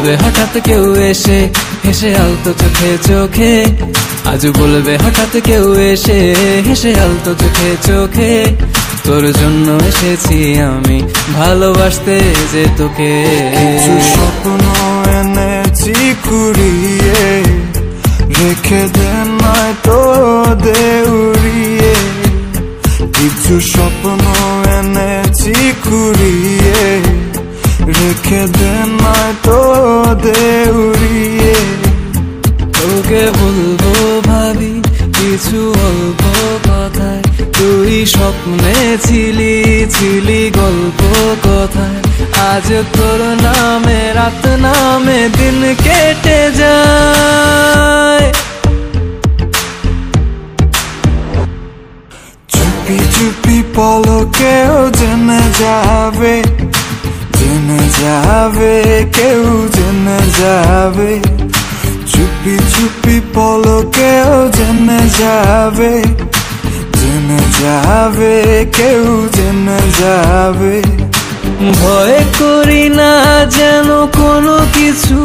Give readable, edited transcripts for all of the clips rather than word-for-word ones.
বলবে হঠাৎ কেউ এসে হেসে আলতো চোখে চোখে, আজ বলবে হঠাৎ কেউ এসে হেসে আলতো চোখে চোখে, তোর জন্য এসেছি আমি ভালোবাসতে যে তোকে। কিছু স্বপ্ন এনেছি কুড়িয়ে, রেখে দে নয়তো দে উড়িয়ে। কিছু স্বপ্ন এনেছি কুড়িয়ে, রেখে দে নয়তো দে উড়িয়ে। তোকে বলবো ভাবি কিছু অল্প কথায়, তুই স্বপ্নে ছিলি ছিলি গল্প কথায়, আজ তোর নামে রাত নামে দিন কেটে যায়। চুপি চুপি পলকেও জেনে যাবে, জেনে যাবে কেউ জেনে যাবে। চুপি চুপি পলকেও জেনে যাবে, জেনে যাবে কেউ জেনে যাবে। ভয় করি না যেন কোনো কিছু,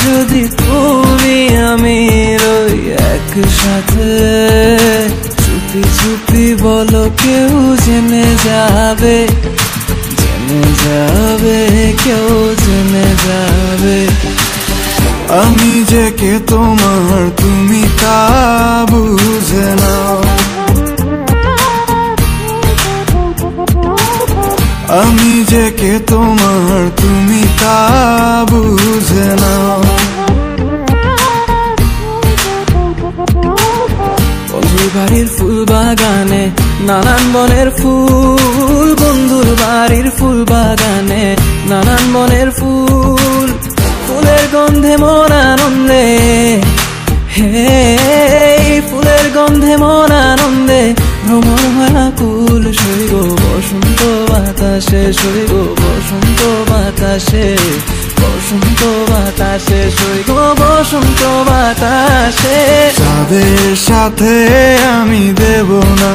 যদি তুমি আমি রই একসাথে। চুপি চুপি বলো কেউ জেনে যাবে, জেনে যাবে কেউ জেনে যাবে। আমি যে কে তোমার তুমি তা বুঝে নাও, আমি যে কে তোমার তুমি তা বুঝে নাও। বন্ধুর বাড়ির ফুল বাগানে নানান বনের ফুল, বন্ধুর বাড়ির ফুল বাগানে নানান বনের ফুল, ফুলের গন্ধে মন আনন্দে, হে ফুলের গন্ধে মন আনন্দে ভ্রমণ হয় আকুল। সইব বসন্ত বাতাসে, সইব বসন্ত বাতাসে, বসন্ত বাতাসে, সইব বসন্ত বাতাসে। তাদের সাথে আমি দেব না